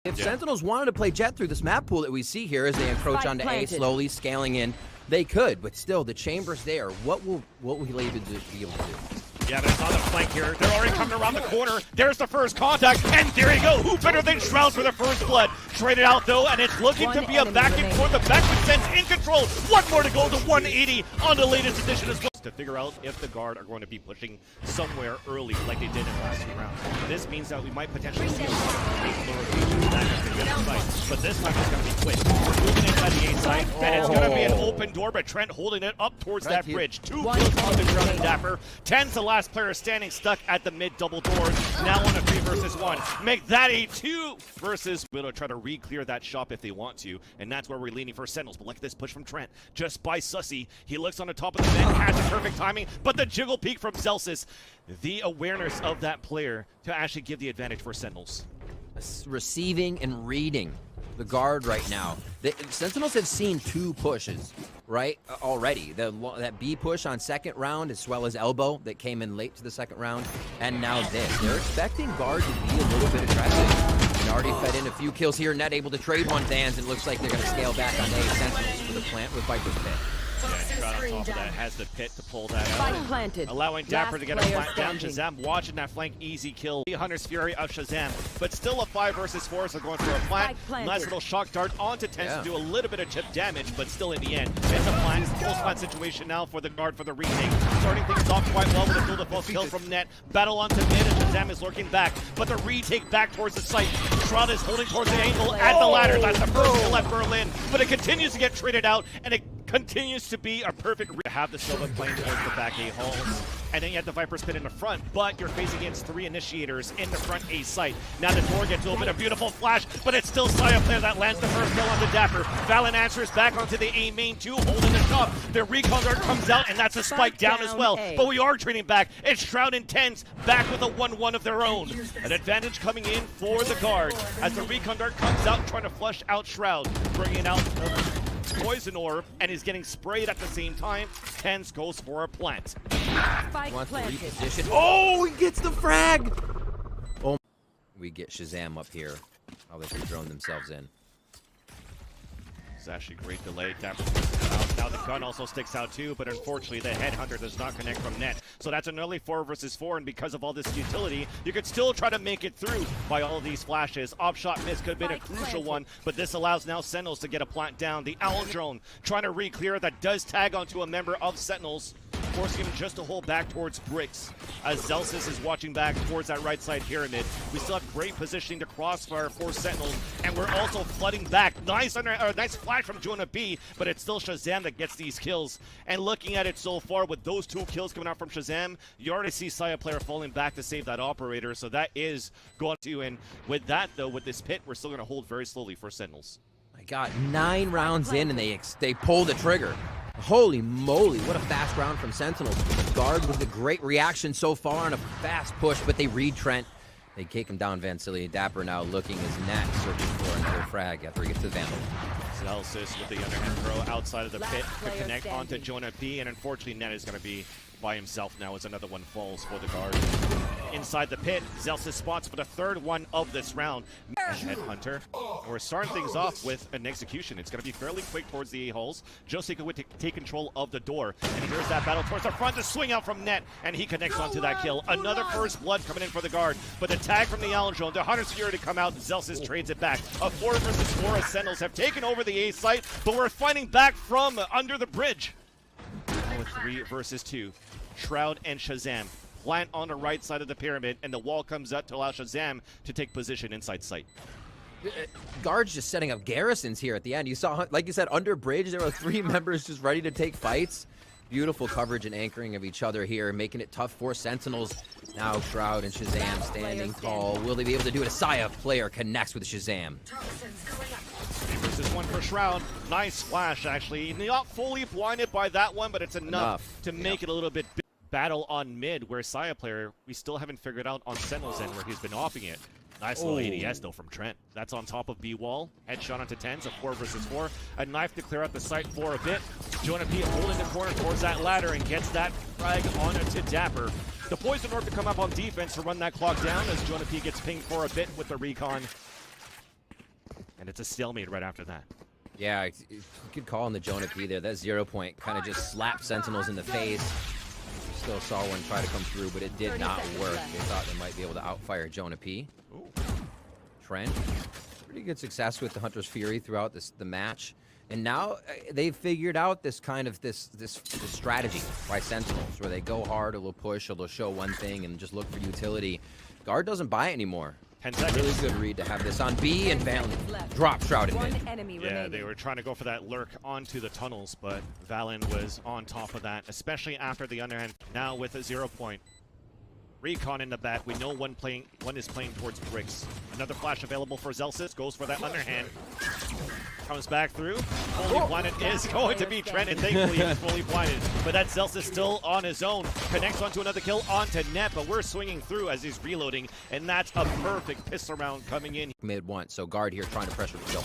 If Sentinels wanted to play Jet through this map pool that we see here as they encroach onto A, slowly scaling in, they could, but still, the chamber's there. What will he be able to do? Yeah, but it's on the flank here. They're already coming around the corner. There's the first contact, and there you go. Who better than SHROUD'S for the first blood? Traded out, though, and it's looking to be a back and forth. The back with TenZ in control. One more to go to 180 on the latest edition as well. To figure out if the guard are going to be pushing somewhere early like they did in the last two rounds. This means that we might potentially see a rotations back at the other side, but this time it's going to be quick. We're moving inside the A side, and it's going to be an open door, but Trent holding it up towards that bridge. 2 kills on the ground in Dapr. TenZ, the last player standing stuck at the mid double doors, now on a 3 versus 1. Make that a 2 versus. We'll try to re-clear that shop if they want to, and that's where we're leaning for Sentinels. But look at this push from Trent, just by Sussy. He looks on the top of the bed, has the perfect timing, but the jiggle peek from Zellsis, the awareness of that player to actually give the advantage for Sentinels. Receiving and reading the guard right now. The Sentinels have seen 2 pushes, right, already. That B push on second round, as well as elbow that came in late to the second round, and now this. They're expecting guard to be a little bit aggressive. And already fed in a few kills here. Net able to trade one TenZ, and it looks like they're going to scale back on A. Sentinels for the plant with Viper's Pit. Yeah, Shroud on top of that has the pit to pull that out. Allowing Dapr to get a flank down. ShahZaM watching that flank, easy kill. Hunter's Fury of ShahZaM, but still a 5 versus 4, so going for a plant. Nice little shock dart onto TenZ to do a little bit of chip damage, but still in the end, it's a plant. Close plant situation now for the guard for the retake. Starting things off quite well with a build false kill from Net. Battle onto mid, and ShahZaM is lurking back, but the retake back towards the site. Shroud is holding towards the angle at the ladder. That's the first kill at Valyn, but it continues to get traded out, and it continues to be a perfect to have the Silva playing towards the back A halls. And then you have the Viper's Pit in the front, but you're facing against 3 initiators in the front A site. Now the door gets open, a beautiful flash, but it's still Sayaplayer that lands the first kill on the Dapr. Valyn answers back onto the A main 2, holding the top. The recon guard comes out, and that's a spike down as well. But we are trading back. It's Shroud and TenZ back with a 1-1 of their own. An advantage coming in for the guard as the recon guard comes out trying to flush out Shroud, bringing out poison orb, and is getting sprayed at the same time. TenZ goes for a plant. Wants to reposition. Oh, he gets the frag! Oh, we get ShahZaM up here. Oh, they've thrown themselves in. It's actually a great delay. Dapr, now the gun also sticks out too, but unfortunately the headhunter does not connect from Net. So that's an early 4 versus 4, and because of all this utility, you could still try to make it through by all of these flashes. Op-shot miss could have been a crucial one, but this allows now Sentinels to get a plant down. The Owl Drone trying to re-clear, that does tag onto a member of Sentinels, forcing him just to hold back towards bricks as Zellsis is watching back towards that right side pyramid. We still have great positioning to crossfire for Sentinels, and we're also flooding back. Nice flash from JonahP, but it's still ShahZaM that gets these kills. And looking at it so far, with those 2 kills coming out from ShahZaM, you already see Sayaplayer falling back to save that operator, so that is going to, and with that though, with this pit, we're still going to hold very slowly for Sentinels. I got 9 rounds in, and they pull the trigger. Holy moly, what a fast round from Sentinels. Guard with a great reaction so far on a fast push, but they read Trent. They take him down, Vansili. Dapr now looking his neck, searching for another frag after he gets to the Vandal. Zellsis with the underhand throw outside of the pit to connect onto JonahP, and unfortunately Net is going to be by himself now as another one falls for the guard. Inside the pit, Zellsis spots for the 3rd one of this round. Headhunter. We're starting things off with an execution. It's going to be fairly quick towards the A-holes. Josika would take control of the door, and here's that battle towards the front to swing out from Net, and he connects onto that kill. Another first blood coming in for the guard, but the tag from the Allen Drone, the Hunter's Fury to come out, Zellsis trades it back. A 4 versus 4 as Sentinels have taken over the A site, but we're fighting back from under the bridge. Now with 3 versus 2. Shroud and ShahZaM plant on the right side of the pyramid, and the wall comes up to allow ShahZaM to take position inside sight. Guard's just setting up garrisons here at the end. You saw, like you said, under bridge, there were 3 members just ready to take fights. Beautiful coverage and anchoring of each other here, making it tough for Sentinels. Now Shroud and ShahZaM standing tall. Will they be able to do it? A Sayaplayer connects with ShahZaM. 3 versus 1 for Shroud. Nice flash, actually. Not fully blinded by that one, but it's enough to make it a little bit big. Battle on mid, where Sayaplayer, we still haven't figured out on Sentinel's end where he's been offing it. Nice little ADS though from Trent. That's on top of B wall. Headshot onto TenZ, a 4 versus 4. A knife to clear out the site for a bit. JonahP holding the corner towards that ladder and gets that frag onto Dapr. The poison orb to come up on defense to run that clock down as JonahP gets pinged for a bit with the recon. and it's a stalemate right after that. Yeah, good call on the JonahP there. That 0 point kind of just slapped Sentinels in the face. Still saw one try to come through, but it did not work. They thought they might be able to outfire JonahP. Trent, pretty good success with the Hunter's Fury throughout the match. And now they've figured out this kind of this strategy by Sentinels, where they go hard, or they'll push, or they'll show one thing and just look for utility. Guard doesn't buy it anymore. 10 seconds. Really good read to have this on B, and Valyn drop shrouded mid. Yeah, they were trying to go for that lurk onto the tunnels, but Valyn was on top of that, especially after the underhand. Now with a 0 point. Recon in the back. We know one is playing towards bricks. Another flash available for Zellsis. Goes for that underhand. Comes back through. Fully blinded is going to be Trent, and thankfully he's fully blinded. But that Zellsis still on his own. Connects onto another kill onto net, but we're swinging through as he's reloading, and that's a perfect pistol round coming in. Mid once, so guard here trying to pressure the kill.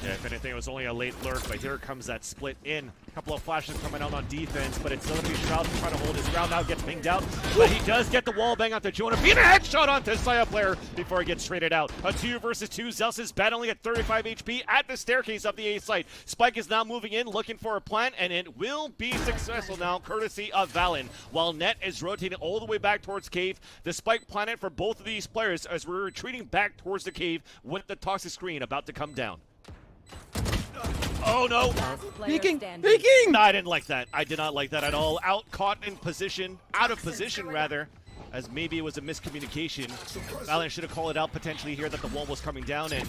Yeah, if anything, it was only a late lurk, but here comes that split in. A couple of flashes coming out on defense, but it's still going to be Shroud trying to hold his ground now, gets pinged out. But he does get the wall bang onto JonahP, and a headshot onto Sayaplayer before he gets traded out. A 2 versus 2. Zellsis battling at 35 HP at the staircase of the A site. Spike is now moving in, looking for a plant, and it will be successful now, courtesy of Valyn. While Net is rotating all the way back towards cave, the Spike planet for both of these players as we're retreating back towards the cave with the toxic screen about to come down. Oh no! Peeking! Peeking! No, I didn't like that. I did not like that at all. Caught in position, out of position rather, as maybe it was a miscommunication. Valyn should have called it out potentially here that the wall was coming down, and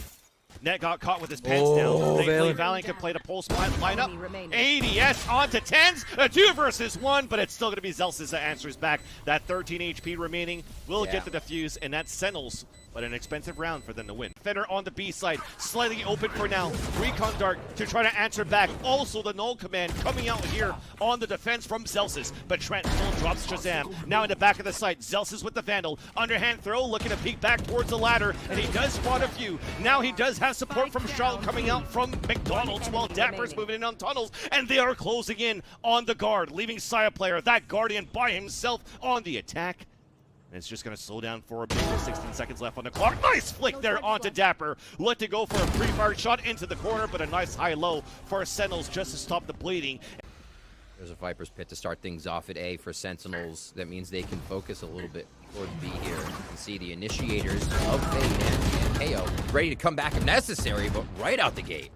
Net got caught with his pants down. Thankfully, Valyn could play the pulse lineup. ADS onto TenZ, a 2 versus 1, but it's still going to be Zellsis that answers back. That 13 HP remaining will get the defuse, and that's Sentinels, but an expensive round for them to win. Fender on the B side, slightly open for now. Recon Dart to try to answer back. Also the null command coming out here on the defense from Zellsis, but Trent still drops ShahZaM. Now in the back of the site, Zellsis with the Vandal. Underhand throw, looking to peek back towards the ladder, and he does spot a few. Now he does have support from Shroud coming out from McDonald's, while Dapr's moving in on tunnels, and they are closing in on the guard, leaving Sayaplayer, that Guardian, by himself on the attack. And it's just going to slow down for a bit with 16 seconds left on the clock. Nice flick there onto Dapr. Let it go for a pre-fired shot into the corner, but a nice high-low for Sentinels just to stop the bleeding. There's a Viper's Pit to start things off at A for Sentinels. That means they can focus a little bit towards B here. You can see the initiators of Fade and KO ready to come back if necessary, but right out the gate.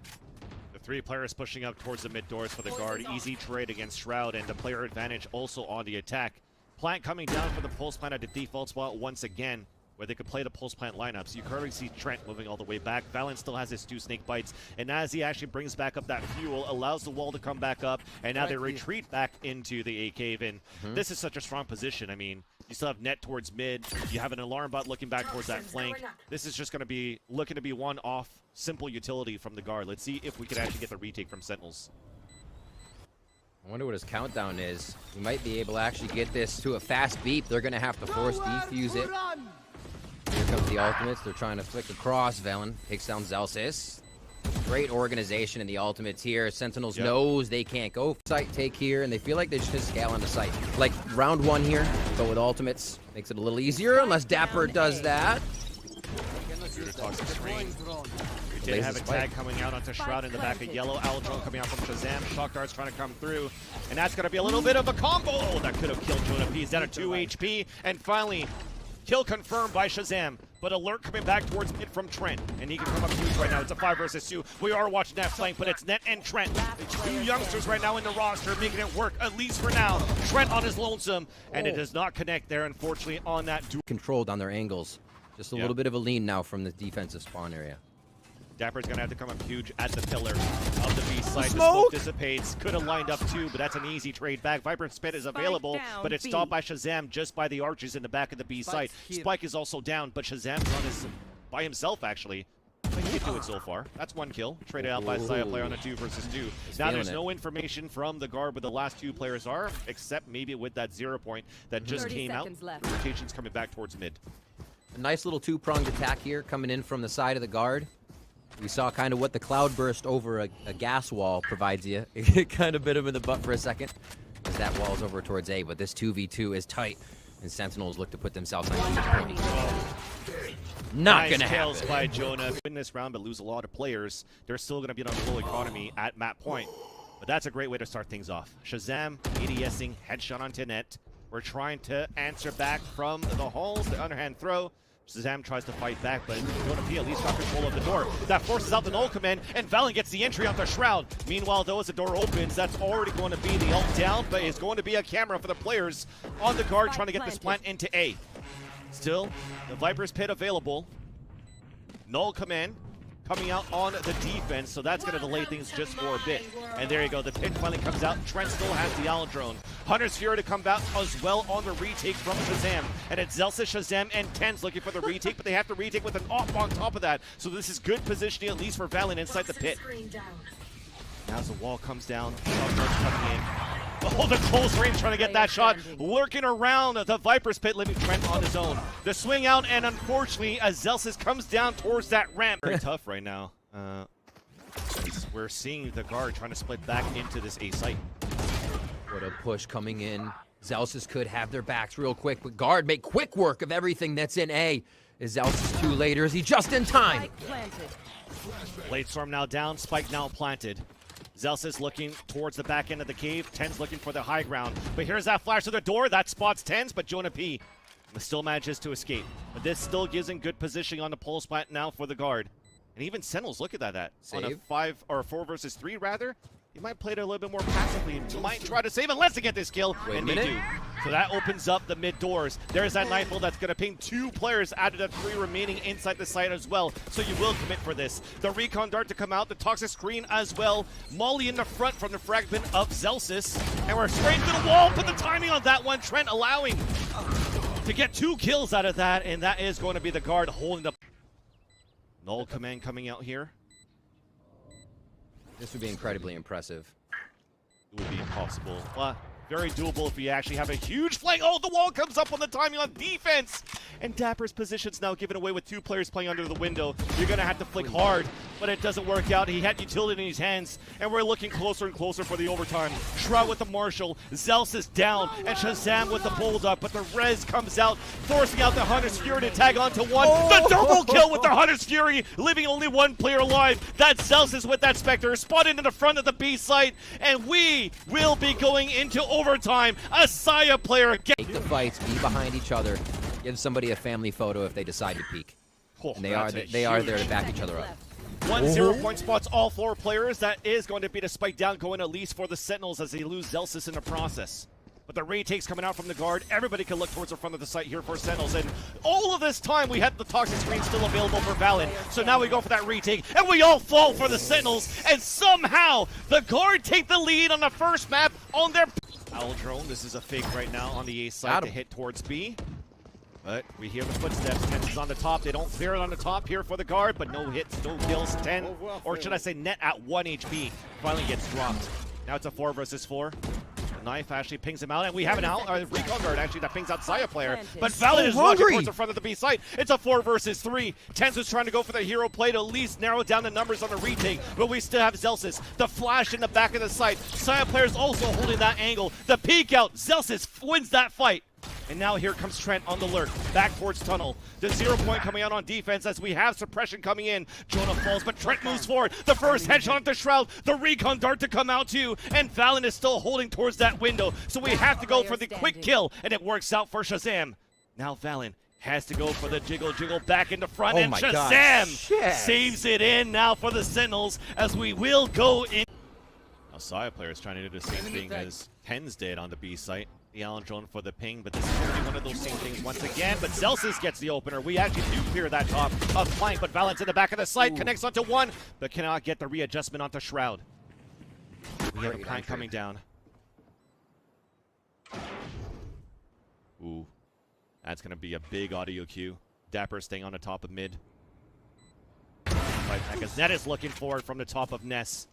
The 3 players pushing up towards the mid doors for the guard. Easy trade against Shroud, and the player advantage also on the attack. Plant coming down for the pulse plant at the default spot once again, where they could play the pulse plant lineups. You currently see Trent moving all the way back. Valyn still has his 2 snake bites, and as he actually brings back up that fuel, allows the wall to come back up, and now they retreat back into the A cave. And this is such a strong position. I mean, you still have Net towards mid. You have an alarm bot looking back towards that flank. This is just going to be looking to be one off simple utility from the guard. Let's see if we can actually get the retake from Sentinels. I wonder what his countdown is. We might be able to actually get this to a fast beat. They're going to have to force defuse it. Here comes the ultimates. They're trying to flick across. Valyn takes down Zellsis. Great organization in the ultimates here. Sentinels knows they can't go site take here, and they feel like they should scale on the site. Like round 1 here, but with ultimates makes it a little easier unless Dapr does that. We did have a tag coming out onto Shroud in the back of yellow. Drone coming out from ShahZaM. Shock darts trying to come through. And that's going to be a little bit of a combo. Oh, that could have killed JonahP. He's down at 2 HP. And finally, kill confirmed by ShahZaM. But alert coming back towards mid from Trent. And he can come up huge right now. It's a 5 versus 2. We are watching that flank, but it's Net and Trent. It's 2 youngsters right now in the roster, making it work, at least for now. Trent on his lonesome. And it does not connect there, unfortunately, on that duel. Controlled on their angles. Just a little bit of a lean now from the defensive spawn area. Dapr's going to have to come up huge at the pillar of the B side. The smoke dissipates. Could have lined up 2, but that's an easy trade back. Vibrant Spit is available, but it's stopped by ShahZaM just by the archers in the back of the B side. Spike is also down, but ShahZam's run is by himself, actually. But he can do it so far. That's 1 kill. Traded out by Sayaplayer on a 2 versus 2. Now there's no information from the guard where the last 2 players are, except maybe with that 0 point that just came out. The rotation's coming back towards mid. A nice little 2-pronged attack here coming in from the side of the guard. We saw kind of what the cloud burst over a gas wall provides you. It kind of bit him in the butt for a second as that wall's over towards A, but this 2v2 is tight, and Sentinels look to put themselves on huge point. Not nice gonna kills happen. by Jonah. Win this round but lose a lot of players. They're still gonna be on a low economy at map point. But that's a great way to start things off. ShahZaM ADSing, headshot onto net. We're trying to answer back from the halls, the underhand throw. ShahZaM tries to fight back, but JonahP at least got control of the door. That forces out the null command, and Valyn gets the entry onto Shroud. Meanwhile, though, as the door opens, that's already going to be the ult down, but it's going to be a camera for the players on the guard trying to get this plant into A. Still, the Viper's pit available. Null command coming out on the defense, so that's going to delay things just for a bit. And there you go, the pit finally comes out. Trent still has the Owl drone. Hunter's Fury to come back as well on the retake from ShahZaM. And it's Zellsis, ShahZaM, and TenZ looking for the retake, but they have to retake with an op on top of that. So this is good positioning, at least for Valyn inside the pit. Now as the wall comes down, coming in. Oh, the close range trying to get that shot. Lurking around the Viper's pit, leaving Trent on his own. The swing out, and unfortunately, as Zellsis comes down towards that ramp. Very tough right now. We're seeing the guard trying to split back into this A site. What a push coming in. Zellsis could have their backs real quick, but guard make quick work of everything that's in A. Is Zellsis too late, or is he just in time? Blade Storm now down, Spike now planted. Zellsis looking towards the back end of the cave. TenZ looking for the high ground. But here's that flash to the door. That spots TenZ, but JonahP still manages to escape. But this still gives him good positioning on the pulse plant now for the guard. And even Sentinels, look at that. Save. On a 5 or 4 versus 3 rather. He might play it a little bit more passively. He might try to save unless they get this kill, and they do. So that opens up the mid doors. There's that Nightfall that's going to ping 2 players out of the 3 remaining inside the site as well. So you will commit for this. The recon dart to come out, the toxic screen as well. Molly in the front from the fragment of Zellsis. And we're straight to the wall. Put the timing on that one. Trent allowing to get 2 kills out of that, and that is going to be the guard holding the null command coming out here. This would be incredibly impressive. It would be impossible. Very doable if we actually have a huge flank. Oh, the wall comes up on the timing on defense. And Dapr's position's now given away with 2 players playing under the window. You're going to have to flick hard, but it doesn't work out. He had utility in his hands, and we're looking closer and closer for the overtime. Shroud with the Marshall, Zellsis down, and ShahZaM with the Bulldog, but the res comes out, forcing out the Hunter's Fury to tag onto one. The double kill with the Hunter's Fury, leaving only 1 player alive. That's Zellsis with that Spectre, spotted in the front of the B site, and we will be going into overtime. A Sayaplayer again. Take the fights, be behind each other, give somebody a family photo if they decide to peek. And they are there to back each other up. 1 0-point spots all 4 players. That is going to be the spike down going at least for the Sentinels as they lose Zellsis in the process. But the retake's coming out from the guard. Everybody can look towards the front of the site here for Sentinels. And all of this time, we had the toxic screen still available for Valyn. So now we go for that retake, and we all fall for the Sentinels. And somehow, the guard take the lead on the first map on their Owl drone. This is a fake right now on the A side to hit towards B. But we hear the footsteps. TenZ is on the top. They don't clear it on the top here for the guard, but no hits, no kills. 10, or should I say net at 1 HP, finally gets dropped. Now it's a 4 versus 4. The knife actually pings him out, and we have an recon guard actually that pings out Sayaplayer. But Valyn is walking towards the front of the B site. It's a 4 versus 3. TenZ is trying to go for the hero play to at least narrow down the numbers on the retake, but we still have Zellsis. The flash in the back of the site. Sayaplayer is also holding that angle. The peek out. Zellsis wins that fight. And now here comes Trent on the lurk, back towards tunnel. The 0 point coming out on defense as we have suppression coming in. Jonah falls, but Trent moves forward. The first headshot onto Shroud, the recon dart to come out too, and Valyn is still holding towards that window. So we have to go for the quick kill, and it works out for ShahZaM. Now Valyn has to go for the jiggle back into front, and ShahZaM saves it in now for the Sentinels as we will go in. Now Sayaplayer is trying to do the same thing as TenZ did on the B site. The Allen drone for the ping, but this is going to be one of those same things once again. But Zellsis gets the opener. We actually do clear that top of flank, but Valyn's in the back of the site, connects onto 1, but cannot get the readjustment onto Shroud. We have a plank coming down. Ooh, that's going to be a big audio cue. Dapr staying on the top of mid. Right, because Net is looking forward from the top of Ness,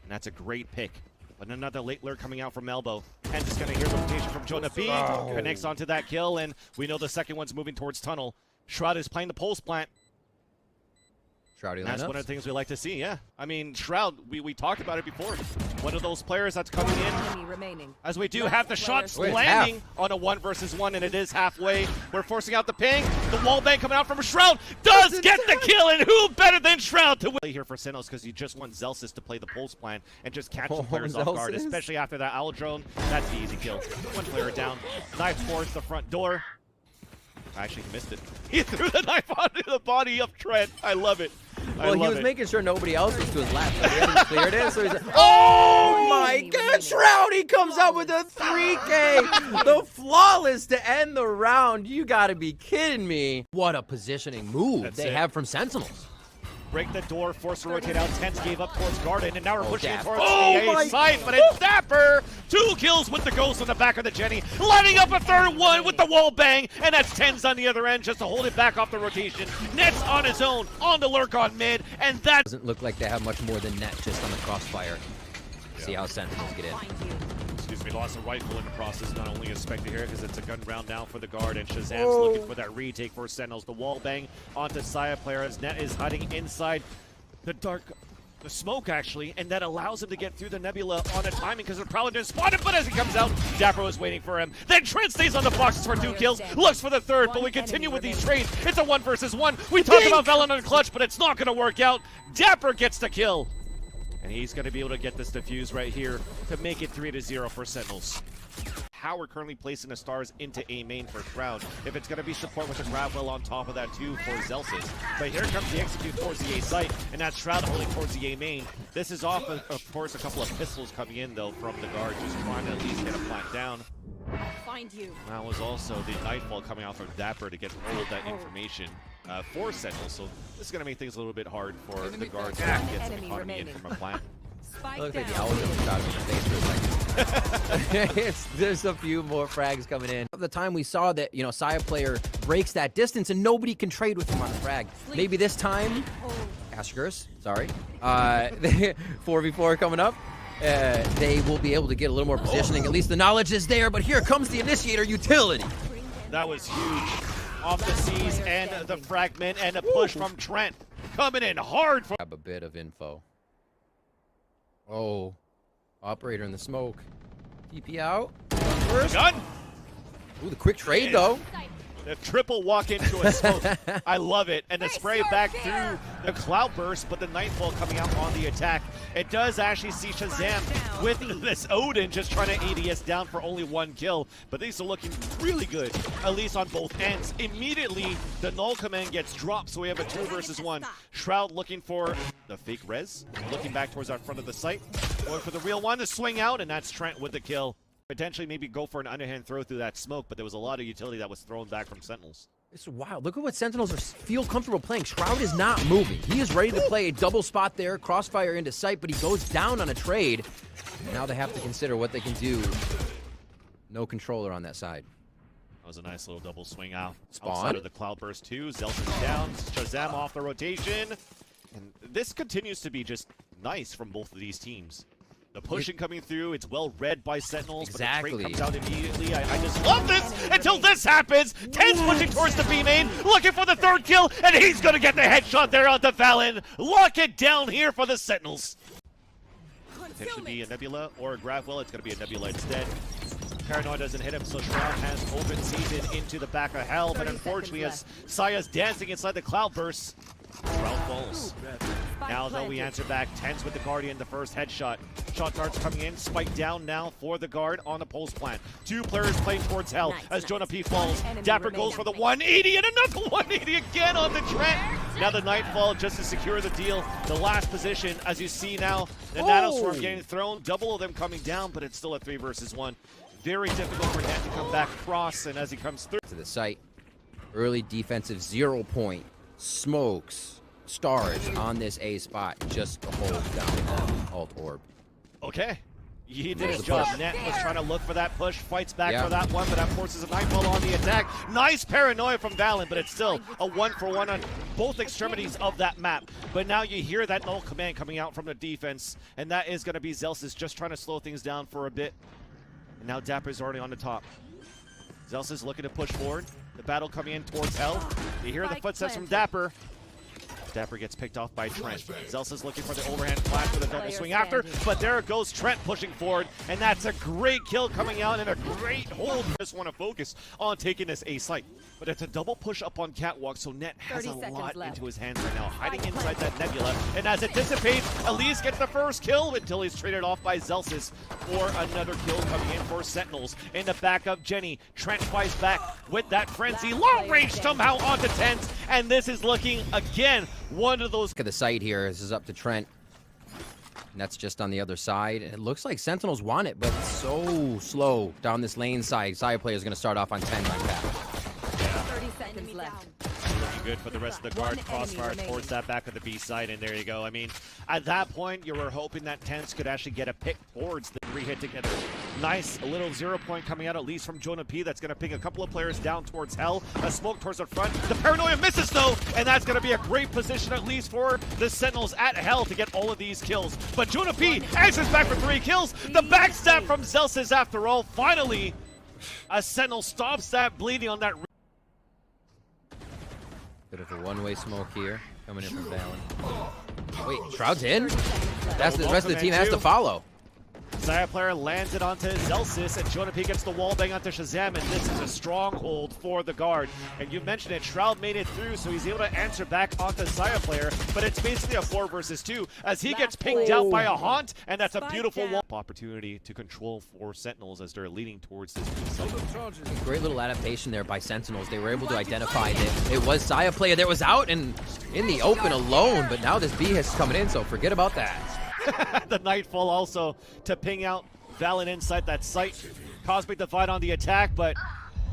and that's a great pick. But another late lurk coming out from elbow. TenZ is going to hear the rotation from JonahP. Connects onto that kill, and we know the second one's moving towards tunnel. Shroud is playing the pulse plant. Shroudy That's lineups. one of the things we like to see, yeah. I mean, Shroud, we talked about it before. One of those players that's coming in. As we do have the shots landing on a 1 versus 1, and it is halfway. We're forcing out the ping. The wall bang coming out from Shroud does get the kill, and who better than Shroud to win here for Sentinels, because you just want Zellsis to play the pulse plan and just catch the players off guard, especially after that owl drone. That's the easy kill. One player down. Knife towards the front door. Actually, he missed it. He threw the knife onto the body of Trent. I love it. Well, he was making sure nobody else was to his left, so he hadn't cleared it. So he's like, oh my God, Shroudy comes out with a 3K, the flawless to end the round. You gotta be kidding me. What a positioning move they have from Sentinels. Break the door, force to rotate out. TenZ gave up towards Garden, and now we're pushing it towards the A side, but it's Dapr. 2 kills with the ghost on the back of the Jenny, lining up a third one with the wall bang, and that's TenZ on the other end just to hold it back off the rotation. Net's on his own, on the lurk on mid, and that doesn't look like they have much more than Net just on the crossfire. Yeah. See how Sentinels get in. Excuse me, lost a rifle in the process, not only expected here because it's a gun round now for the guard, and ShahZaM's looking for that retake for Sentinels. The wall bang onto Sayaplayer as Net is hiding inside the smoke actually, and that allows him to get through the nebula on a timing because the Prowler didn't spot him, but as he comes out, Dapr was waiting for him. Then Trent stays on the boxes for 2 kills, looks for the third, but we continue with these trades. It's a 1 versus 1. We talked about Valyn on clutch, but it's not going to work out. Dapr gets the kill. And he's going to be able to get this defuse right here to make it 3-0 for Sentinels. How we're currently placing the stars into A main for Shroud. If it's going to be support with the Gravwell on top of that too for Zellsis. But here comes the execute towards the A site, and that's Shroud only towards the A main. This is off, of course, a couple of pistols coming in though from the guard, just trying to at least get a plant down. Find you. That was also the Nightfall coming out from Dapr to get all of that information for Sentinels. So this is going to make things a little bit hard for the guard to get some economy in from a plant. It looks like the owl just shot him in the face for a second. There's a few more frags coming in. At the time we saw that, you know, Sayaplayer breaks that distance and nobody can trade with him on a frag. Maybe this time, Askers, sorry, 4v4 coming up. They will be able to get a little more positioning. At least the knowledge is there, but here comes the initiator utility. That was huge. Off the C's and the fragment and a push from Trent. Coming in hard. Grab a bit of info. Oh, operator in the smoke. TP out. First. Gun. Ooh, the quick trade though. The triple walk into a smoke. I love it. And the spray back through the cloud burst, but the Nightfall coming out on the attack. It does actually see ShahZaM with this Odin just trying to ADS down for only 1 kill. But these are looking really good, at least on both ends. Immediately, the null command gets dropped, so we have a 2 versus 1. Shroud looking for the fake res, looking back towards our front of the site. Going for the real one to swing out, and that's Trent with the kill. Potentially maybe go for an underhand throw through that smoke, but there was a lot of utility that was thrown back from Sentinels. It's wild. Look at what Sentinels feel comfortable playing. Shroud is not moving. He is ready to play a double spot there, crossfire into sight, but he goes down on a trade. And now they have to consider what they can do. No controller on that side. That was a nice little double swing out. Spawn. Outside of the Cloudburst 2. Zellsis down. ShahZaM off the rotation. And this continues to be just nice from both of these teams. The pushing coming through, it's well read by Sentinels, exactly. But the trade comes out immediately. I just love this until this happens. TenZ pushing towards the B main, looking for the 3rd kill, and he's going to get the headshot there onto Valyn. Lock it down here for the Sentinels. It should be a Nebula or a Gravwell. It's going to be a Nebula instead. Paranoid doesn't hit him, so Shroud has open season into the back of hell, but unfortunately as Saya's dancing inside the Cloudburst, Shroud falls. Now though we answer back, TenZ with the Guardian, the first headshot. Shot darts coming in, spike down now for the guard on the pulse plant. 2 players playing towards hell as JonahP falls. Dapr goes for the 180 and another 180 again on the Trent. Now the Nightfall just to secure the deal. The last position, as you see now, the Nanoswarm getting thrown, double of them coming down, but it's still a 3 versus 1. Very difficult for Net to come back across, and as he comes through. To the site, early defensive 0 point, smokes, stars on this A spot, just to hold down alt orb. Okay. He did his job. Net was trying to look for that push, fights back for that one, but that forces a Nightfall on the attack. Nice paranoia from Valyn, but it's still a 1-for-1 on both extremities of that map. But now you hear that null command coming out from the defense, and that is going to be Zellsis just trying to slow things down for a bit. And now Dapr is already on the top. Zellsis looking to push forward. The battle coming in towards hell. You hear the footsteps from Dapr. Dapr gets picked off by Trent. Zellsis looking for the overhand flash with a double swing after, but there goes Trent pushing forward, and that's a great kill coming out and a great hold. Just want to focus on taking this A site, but it's a double push up on Catwalk, so Net has a lot into his hands right now, hiding inside that Nebula, and as it dissipates, Elise gets the first kill until he's traded off by Zellsis for another kill coming in for Sentinels. In the back of Jenny, Trent fights back with that frenzy, long range somehow onto TenZ, and this is looking again one of those. Look at the site here. This is up to Trent. And that's just on the other side. And it looks like Sentinels want it, but it's so slow down this lane side. Sayaplayer is going to start off on 10 like that. 30 seconds left. Looking good for the rest of the guard. Crossfire towards that back of the B side, and there you go. I mean, at that point, you were hoping that TenZ could actually get a pick towards the 3-hit together. Nice, a little 0 point coming out, at least from JonahP. That's going to ping a couple of players down towards Hell. A smoke towards the front. The Paranoia misses, though, and that's going to be a great position, at least for the Sentinels at Hell to get all of these kills. But JonahP answers back for 3 kills. The backstab from Zellsis, after all. Finally, a Sentinel stops that bleeding on that. Bit of a one-way smoke here, coming in from Valyn. Wait, Shroud's in? That's the rest of the team has to follow. Sayaplayer lands it onto Zellsis, and JonahP gets the wall bang onto ShahZaM, and this is a stronghold for the guard. And you mentioned it, Shroud made it through, so he's able to answer back onto Sayaplayer, but it's basically a 4 versus 2, as he gets pinged out by a Haunt, and that's a beautiful wall. Opportunity to control for Sentinels as they're leading towards this site. Great little adaptation there by Sentinels. They were able to identify that it was Sayaplayer that was out and in the open alone, but now this B is coming in, so forget about that. The Nightfall also to ping out Valyn inside that site. Cosmic Divide on the attack, but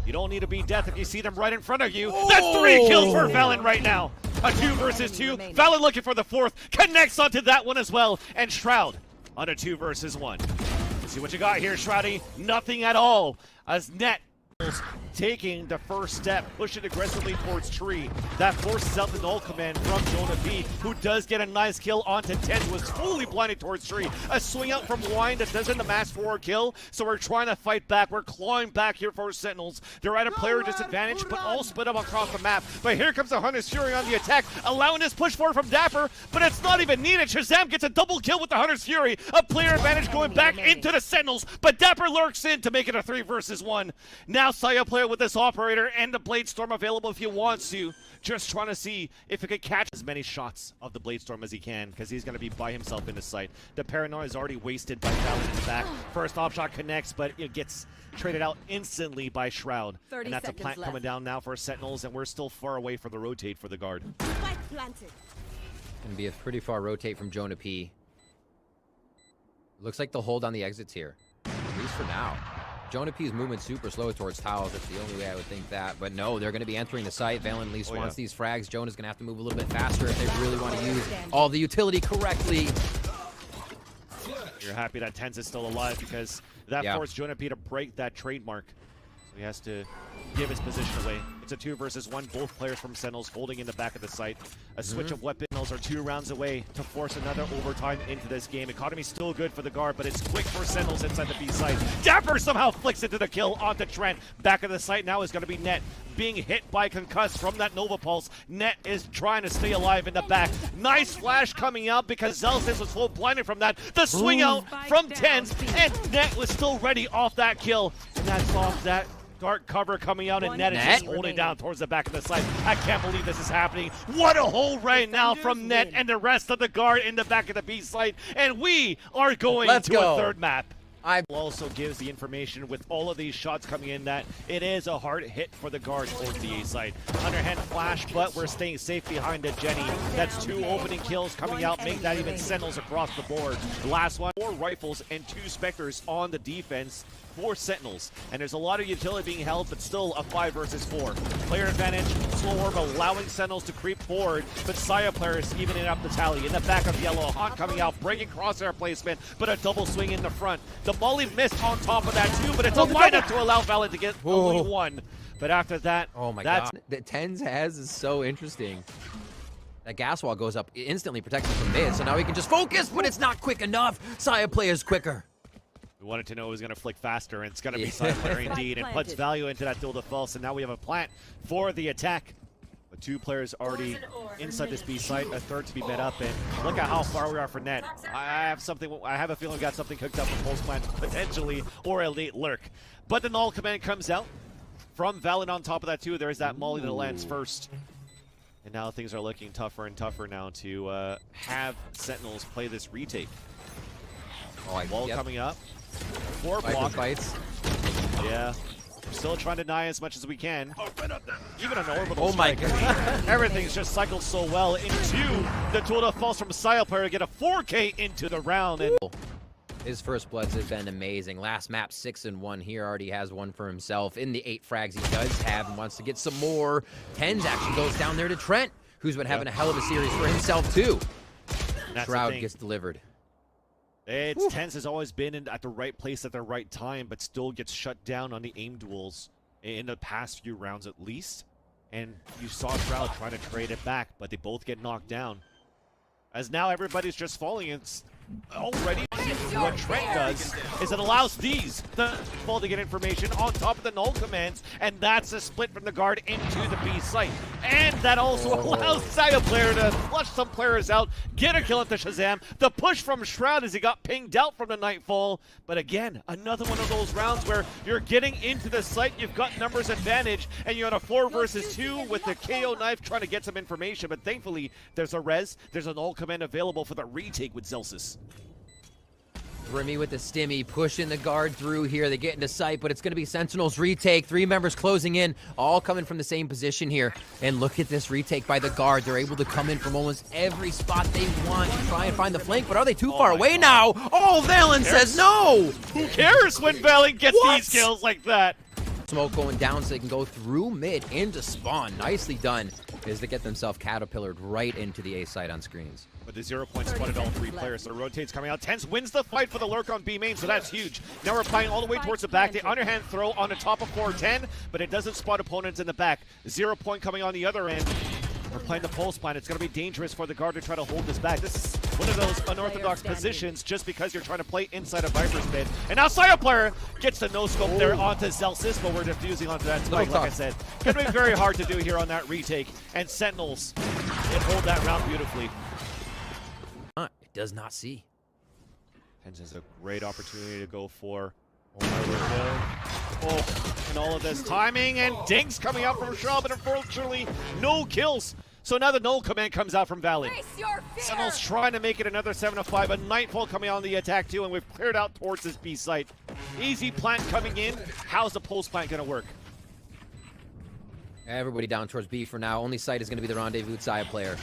you don't need to be death if you see them right in front of you. That's 3 kills for Valyn right now. A 2 versus 2. Valyn looking for the 4th. Connects onto that one as well. And Shroud on a 2 versus 1. Let's see what you got here, Shroudy. Nothing at all. As Net taking the first step, pushing aggressively towards Tree. That forces out the null command from JonahP, who does get a nice kill onto TenZ, was fully blinded towards Tree. A swing out from Wine that doesn't amass for a kill, so we're trying to fight back. We're clawing back here for Sentinels. They're at a player disadvantage, but all split up across the map. But here comes the Hunter's Fury on the attack, allowing this push forward from Dapr, but it's not even needed. ShahZaM gets a double kill with the Hunter's Fury. A player advantage going back into the Sentinels, but Dapr lurks in to make it a 3 versus 1. Now Sayaplayer with this operator and the Blade Storm available if he wants to. Just trying to see if he could catch as many shots of the Blade Storm as he can, because he's going to be by himself in the site. The Paranoia is already wasted by Valyn in the back. First op shot connects, but it gets traded out instantly by Shroud. And that's a plant coming down now for Sentinels, and we're still far away for the rotate for the guard. Going to be a pretty far rotate from JonahP. Looks like they'll hold on the exits here, at least for now. JonahP's movement super slow towards towers. That's the only way I would think that. But no, they're going to be entering the site. Valyn at least wants these frags. Jonah's going to have to move a little bit faster if they really want to use all the utility correctly. You're happy that TenZ is still alive, because that forced JonahP to break that trademark. So he has to give his position away. It's a 2 versus 1. Both players from Sentinels holding in the back of the site. A switch of weapons are 2 rounds away to force another overtime into this game. Economy's still good for the guard, but it's quick for Sentinels inside the B site. Dapr somehow flicks into the kill onto Trent. Back of the site now is going to be Net, being hit by concuss from that Nova Pulse. Net is trying to stay alive in the back. Nice flash coming out because Zellsis was full blinded from that. The swing out from TenZ, and Net was still ready off that kill. And that's off that dark cover coming out, and Net is just holding down towards the back of the site. I can't believe this is happening. What a hole right now from Net and the rest of the guard in the back of the B site. And we are going to a 3rd map. Also gives the information with all of these shots coming in that it is a hard hit for the guard towards the A side. Underhand flash, but we're staying safe behind the Jenny. That's 2 opening kills coming out, make that even Sentinels across the board. The last one, 4 rifles and 2 Spectres on the defense for Sentinels. And there's a lot of utility being held, but still a 5 versus 4. Player advantage, slow orb allowing Sentinels to creep forward, but Sayaplayer is evening up the tally. In the back of Yellow, Haunt coming out, breaking crosshair placement, but a double swing in the front. The Molly missed on top of that too, but it's a lineup to allow Valyn to get only 1. But after that, oh my god, the TenZ has is so interesting. That gas wall goes up, instantly protects him from mid, so now he can just focus, but it's not quick enough. Sayaplayer's quicker. We wanted to know it was going to flick faster, and it's going to be Sayaplayer indeed, and puts value into that dual defense, and now we have a plant for the attack. With 2 players already inside this B site, a third to be met up, and look at how far we are for net. I have a feeling we got something cooked up from Pulse Plant, potentially, or a late lurk. But the null command comes out from Valyn on top of that too. There's that molly that lands first. And now things are looking tougher and tougher now to have Sentinels play this retake. Wall coming up. 4 block. Bites. Yeah. We're still trying to deny as much as we can. Even an orbital Oh my strike. god. Everything's just cycled so well into the tool that falls from Sayaplayer to get a 4K into the round. And his first bloods have been amazing. Last map 6-1 here, already has one for himself. In the 8 frags he does have and wants to get some more. TenZ actually goes down there to Trent, who's been having a hell of a series for himself too. Shroud gets delivered. TenZ has always been at the right place at the right time, but still gets shut down on the aim duels in the past few rounds at least. And you saw Shroud trying to trade it back, but they both get knocked down. As now everybody's just falling. It's already what Trent does is it allows these the fall to get information on top of the null commands, and that's a split from the guard into the B site. And that also allows Sayaplayer to flush some players out, get a kill at the ShahZaM. The push from Shroud as he got pinged out from the Nightfall. But again, another one of those rounds where you're getting into the site, you've got numbers advantage, and you're on a 4 versus 2 with the KO knife trying to get some information. But thankfully, there's a res, there's a null command available for the retake with Zellsis. Remy with the stimmy, pushing the guard through here. They get into sight, but it's going to be Sentinels retake. 3 members closing in, all coming from the same position here. And look at this retake by the guard. They're able to come in from almost every spot they want to try and find the flank, but are they too far away now? Oh, Valyn says no! Who cares when Valyn gets these kills like that? Smoke going down so they can go through mid into spawn. Nicely done is to get themselves caterpillared right into the A site on screens. But the 0 point spotted all 3 players, so rotates coming out. TenZ wins the fight for the lurk on B main, so that's huge. Now we're playing all the way towards the back. The underhand throw on the top of 410, but it doesn't spot opponents in the back. 0 point coming on the other end. We're playing the pulse plan. It's going to be dangerous for the guard to try to hold this back. This is one of those unorthodox positions just because you're trying to play inside a Viper's mid. And now Sayaplayer gets the no-scope there onto Zellsis, but we're diffusing onto that spike, like I said. Going to be very hard to do here on that retake. And Sentinels, it hold that round beautifully. It does not see. TenZ has a great opportunity to go for. And all of this timing and dinks coming out from Shroud, but unfortunately no kills. So now the null command comes out from Valyn. Sentinels trying to make it another 7-5. A Nightfall coming on the attack too, and we've cleared out towards this B site. Easy plant coming in. How's the pulse plant going to work? Everybody down towards B for now. Only site is going to be the rendezvous Sayaplayer.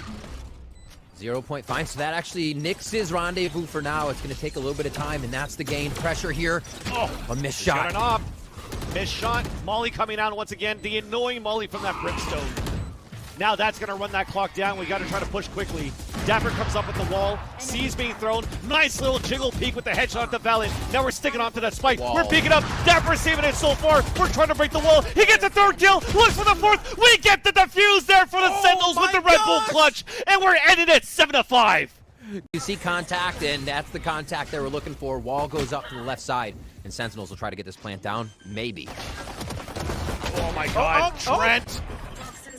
0 point fine, so that actually nicks his rendezvous for now. It's going to take a little bit of time, and that's the gain. Pressure here. Oh, a missed shot. Missed shot. Molly coming out once again. The annoying Molly from that brimstone. Now that's going to run that clock down. We got to try to push quickly. Dapr comes up with the wall. C's being thrown. Nice little jiggle peek with the headshot to Valyn. Now we're sticking onto that spike. We're peeking up. Dapr saving it so far. We're trying to break the wall. He gets a 3rd kill. Looks for the 4th. We get the defuse there for the Sentinels with the Red Bull clutch. And we're ending it 7-5. You see contact, and that's the contact they were looking for. Wall goes up to the left side, and Sentinels will try to get this plant down. Maybe. Oh my god, Trent.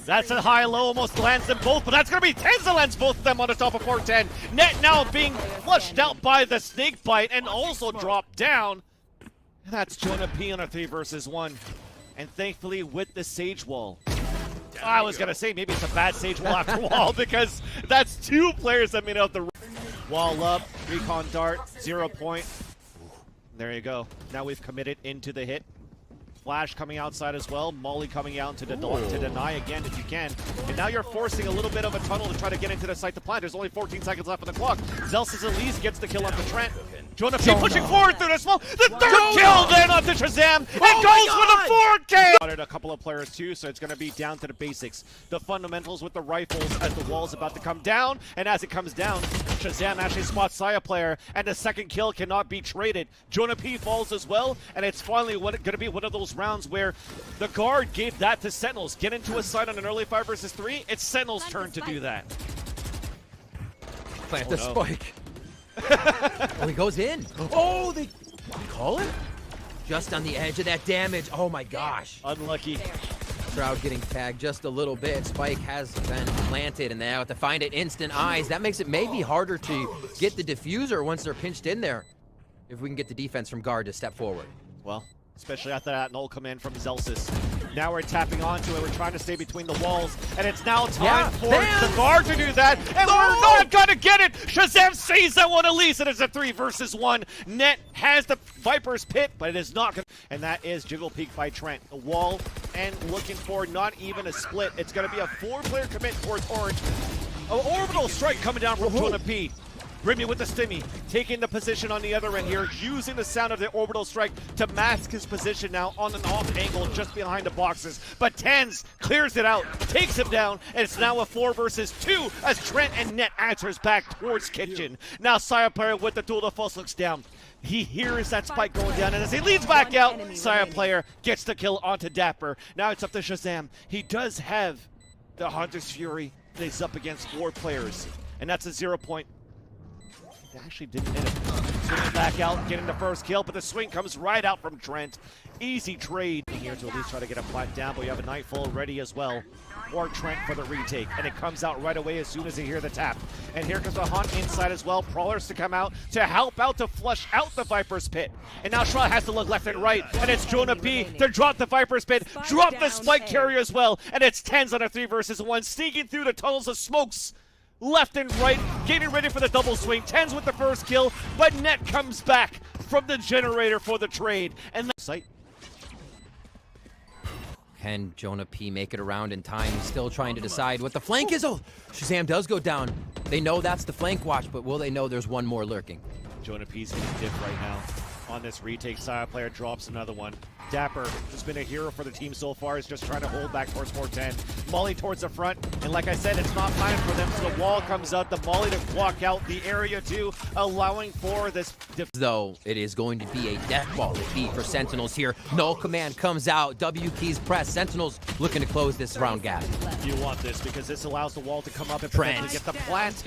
That's a high-low, almost lands them both, but that's going to be TenZ that lands both of them on the top of 410. Net now being flushed out by the snake bite and also dropped down. And that's JonahP on a 3 versus 1. And thankfully with the Sage Wall. I was going to say maybe it's a bad Sage Wall after wall because that's 2 players that made out the wall up. Recon dart, 0 point. There you go. Now we've committed into the hit. Flash coming outside as well. Molly coming out to deny again if you can. And now you're forcing a little bit of a tunnel to try to get into the site to plant. There's only 14 seconds left on the clock. Zellsis at least gets the kill on the Trent. JonahP pushing forward through the smoke. The 3rd kill then onto ShahZaM. It goes for the 4K. A couple of players too, so it's going to be down to the basics. The fundamentals with the rifles as the wall's about to come down. And as it comes down, ShahZaM actually spots Sayaplayer, and the 2nd kill cannot be traded. JonahP falls as well, and it's finally going to be one of those rounds where the guard gave that to Sentinels. Get into a side on an early 5 versus 3. It's Sentinels' turn to do that. Plant the spike. Oh, he goes in. Oh, they call it? Just on the edge of that damage. Oh my gosh. Unlucky. Shroud getting tagged just a little bit. Spike has been planted, and they have to find it instant eyes. That makes it maybe harder to get the diffuser once they're pinched in there. If we can get the defense from guard to step forward. Well, especially after that null command from Zellsis. Now we're tapping onto it. We're trying to stay between the walls, and it's now time for the guard to do that. And we're not gonna get it. ShahZaM saves that one at least, and it's a 3 versus 1. Net has the Viper's pit, but it is not gonna. And that is Jiggle Peek by Trent. The wall, and looking for not even a split. It's gonna be a 4-player commit towards Orange. An orbital strike coming down from JonahP. Brimmy with the stimmy, taking the position on the other end here, using the sound of the orbital strike to mask his position now on an off angle just behind the boxes. But TenZ clears it out, takes him down, and it's now a 4 versus 2 as Trent and Net answers back towards Kitchen. Now Sayaplayer with the duel to false looks down. He hears that spike going down, and as he leads back out, Sayaplayer gets the kill onto Dapr. Now it's up to ShahZaM. He does have the Hunter's Fury that he's up against 4 players, and that's a 0 point. Actually didn't hit him. Swinging back out, getting the first kill, but the swing comes right out from Trent. Easy trade here to at least try to get a plat down, but we have a Nightfall ready as well for Trent for the retake, and it comes out right away as soon as they hear the tap. And here comes the hunt inside as well. Prowlers to come out to help out to flush out the Viper's pit. And now Shroud has to look left and right, and it's JonahP to drop the Viper's pit, drop the spike carrier as well, and it's TenZ on a 3 versus 1, sneaking through the tunnels of smokes. Left and right, getting ready for the double swing. TenZ with the first kill, but Net comes back from the generator for the trade. And sight. Can JonahP make it around in time? He's still trying to decide what the flank is. Oh, ShahZaM does go down. They know that's the flank watch, but will they know there's one more lurking? JonahP's in a dip right now on this retake. Sayaplayer drops another one. Dapr has been a hero for the team so far. Is just trying to hold back towards 410. Molly towards the front, and like I said, it's not time for them, so the wall comes out. The Molly to block out the area too, allowing for this. Though it is going to be a death ball at B for Sentinels here. Null command comes out. W keys press. Sentinels looking to close this round gap. You want this because this allows the wall to come up and Trent get the plant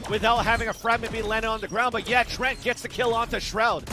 without having a fragment be landed on the ground. But yeah, Trent gets the kill onto Shroud.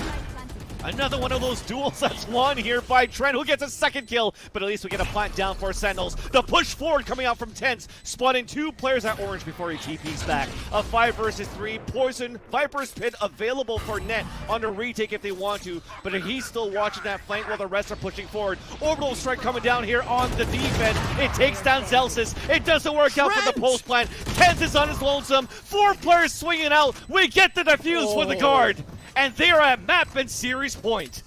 Another one of those duels that's won here by Trent, who gets a second kill, but at least we get a plant down for Sentinels. The push forward coming out from TenZ, spawning 2 players at Orange before he TP's back. A 5 versus 3, Poison, Viper's Pit available for Net on a retake if they want to, but he's still watching that flank while the rest are pushing forward. Orbital strike coming down here on the defense. It takes down Zellsis. It doesn't work out for the post plant. TenZ is on his lonesome. 4 players swinging out. We get the defuse for the guard. And they are at map and series point.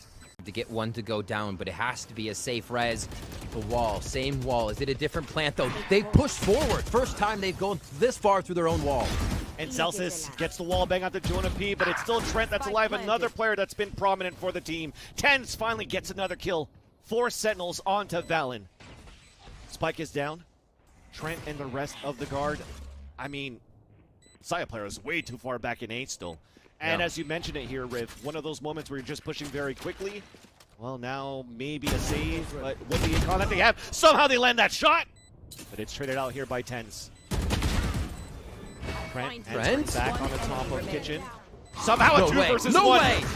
To get one to go down, but it has to be a safe res. The wall, same wall. Is it a different plant though? They push forward. First time they've gone this far through their own wall. And Zellsis gets the wall bang onto JonahP, but it's still Trent that's alive. Another player that's been prominent for the team. TenZ finally gets another kill. 4 Sentinels onto Valyn. Spike is down. Trent and the rest of the guard. I mean, Sayaplayer is way too far back in A still. And as you mentioned it here, Riv, one of those moments where you're just pushing very quickly. Well, now maybe a save, but what the econ that they have, somehow they land that shot! But it's traded out here by TenZ. Trent back on the top of Kitchen. Somehow a 2 versus 1.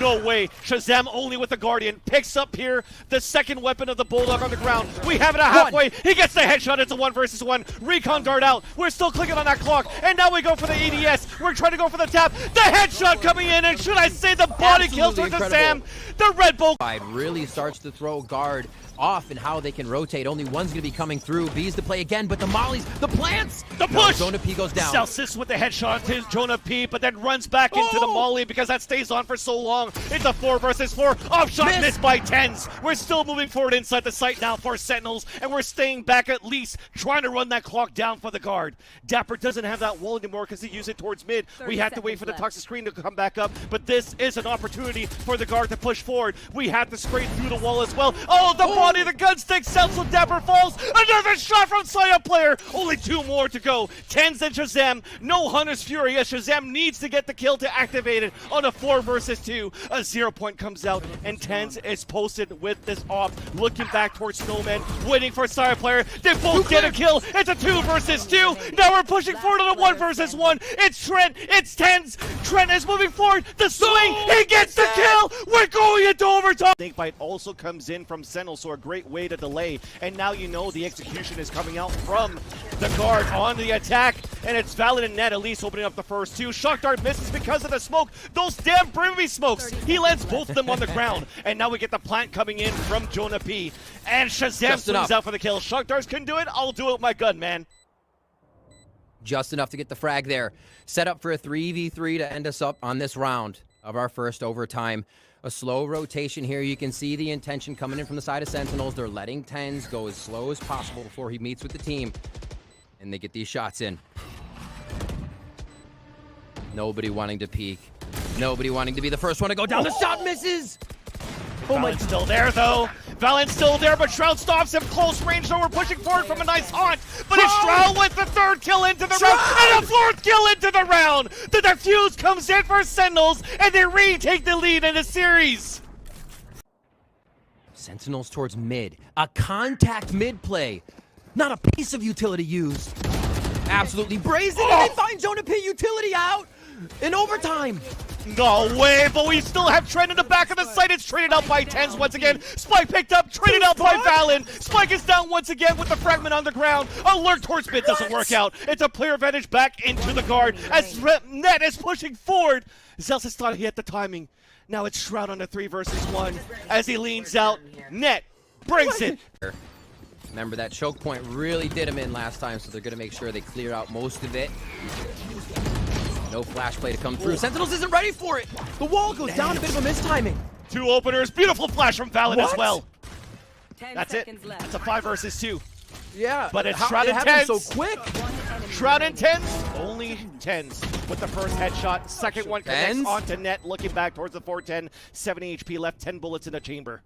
No way. ShahZaM only with the Guardian. Picks up here the second weapon of the Bulldog on the ground. We have it at halfway. He gets the headshot. It's a 1 versus 1. Recon dart out. We're still clicking on that clock. And now we go for the ADS. We're trying to go for the tap. The headshot coming in. And should I say the body kill to ShahZaM? The Red Bull really starts to throw guard off and how they can rotate. Only one's going to be coming through. B's to play again, but the mollies, the plants, the push. JonahP goes down. Zellsis with the headshot to JonahP, but then runs back into the molly because that stays on for so long. It's a 4 versus 4. Offshot missed by TenZ. We're still moving forward inside the site now for Sentinels, and we're staying back at least, trying to run that clock down for the guard. Dapr doesn't have that wall anymore because he used it towards mid. We have to wait for the toxic screen to come back up, but this is an opportunity for the guard to push forward. We have to scrape through the wall as well. Oh, the body, the gun stick sells, so Dapr falls. Another shot from Sayaplayer. Only 2 more to go. TenZ and ShahZaM. No Hunter's Fury as ShahZaM needs to get the kill to activate eliminated on a 4 versus 2. A 0 point comes out, and TenZ is posted with this off, looking back towards Snowman, waiting for Sayaplayer. They both get a kill. It's a 2 versus 2. Now we're pushing forward on a 1 versus 1. It's Trent. It's TenZ. Trent is moving forward. The swing. He gets the kill. We're going into overtime. Snakebite also comes in from Sentinels, so a great way to delay. And now you know the execution is coming out from the guard on the attack. And it's Valyn and Net at least opening up the first 2. Shock Dart misses because of the smoke. Those damn Brimby smokes. He lands both of them on the ground. And now we get the plant coming in from JonahP. And ShahZaM swings out for the kill. Shock Darts can do it. I'll do it with my gun, man. Just enough to get the frag there. Set up for a 3v3 to end us up on this round of our first overtime. A slow rotation here. You can see the intention coming in from the side of Sentinels. They're letting TenZ go as slow as possible before he meets with the team. And they get these shots in. Nobody wanting to peek. Nobody wanting to be the first one to go down. The shot misses! Oh my God. Still there, though. Valyn's still there, but Shroud stops him close range, so we're pushing forward from a nice haunt. But it's Shroud with the 3rd kill into the round, and a 4th kill into the round. The defuse comes in for Sentinels, and they retake the lead in the series. Sentinels towards mid. A contact mid play. Not a piece of utility used. Absolutely brazen, and they find JonahP utility out in overtime. No way, but we still have Trent in the back of the site. It's traded out by TenZ once again. Spike picked up, traded out by Valyn. Spike is down once again with the fragment on the ground. Alert towards mid doesn't work out. It's a player advantage back into the guard as Net is pushing forward. Zellsis thought he had the timing. Now it's Shroud on the 3 versus 1 as he leans out. Net brings it. Remember, that choke point really did him in last time, so they're going to make sure they clear out most of it. No flash play to come through. Sentinels isn't ready for it. The wall goes down, a bit of a mistiming. 2 openers. Beautiful flash from Valyn as well. 10 That's it. left. That's a 5 versus 2. Yeah, but it's Shroud and TenZ. So quick. Shroud and TenZ. Only TenZ with the first headshot. Second one connects onto Net. Looking back towards the 410. 70 HP left. 10 bullets in the chamber.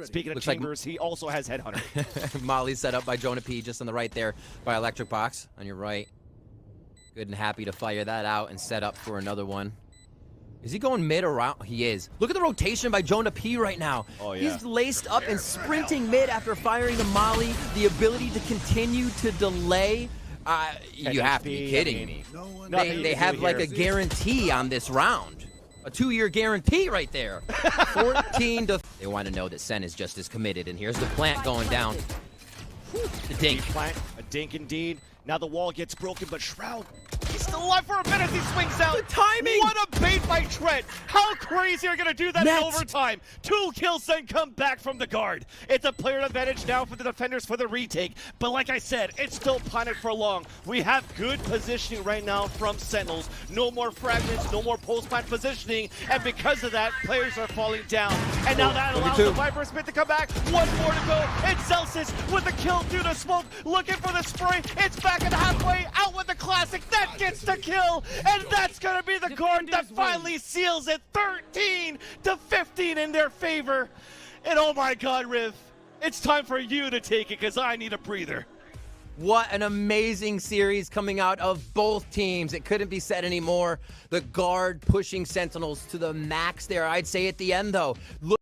Speaking of chambers, he also has Headhunter. Molly set up by JonahP just on the right there by Electric Box on your right. Good and happy to fire that out and set up for another one. Is he going mid or round? He is. Look at the rotation by JonahP right now. Oh, yeah. He's laced up and sprinting mid after firing the molly. The ability to continue to delay. You have to be kidding me. They have like a guarantee on this round. A 2-year guarantee right there. 14 to... They want to know that Sen is just as committed, and here's the plant going down. The dink. Plant, a dink indeed. Now the wall gets broken, but Shroud, he's still alive for a minute. He swings out. The timing! What a bait by Trent. How crazy are you going to do that in overtime? 2 kills then come back from the guard. It's a player advantage now for the defenders for the retake. But like I said, it's still planted for long. We have good positioning right now from Sentinels. No more fragments, no more post-plant positioning. And because of that, players are falling down. And now that allows the Viper Smith to come back. 1 more to go. And Zellsis with the kill through the smoke, looking for the spray. It's back at halfway, out with the classic. That gets the kill, and that's gonna be the guard that finally seals it. 13 to 15 in their favor. And oh my God, Riv, it's time for you to take it because I need a breather. What an amazing series coming out of both teams. It couldn't be said anymore. The guard pushing Sentinels to the max there. I'd say at the end though. Look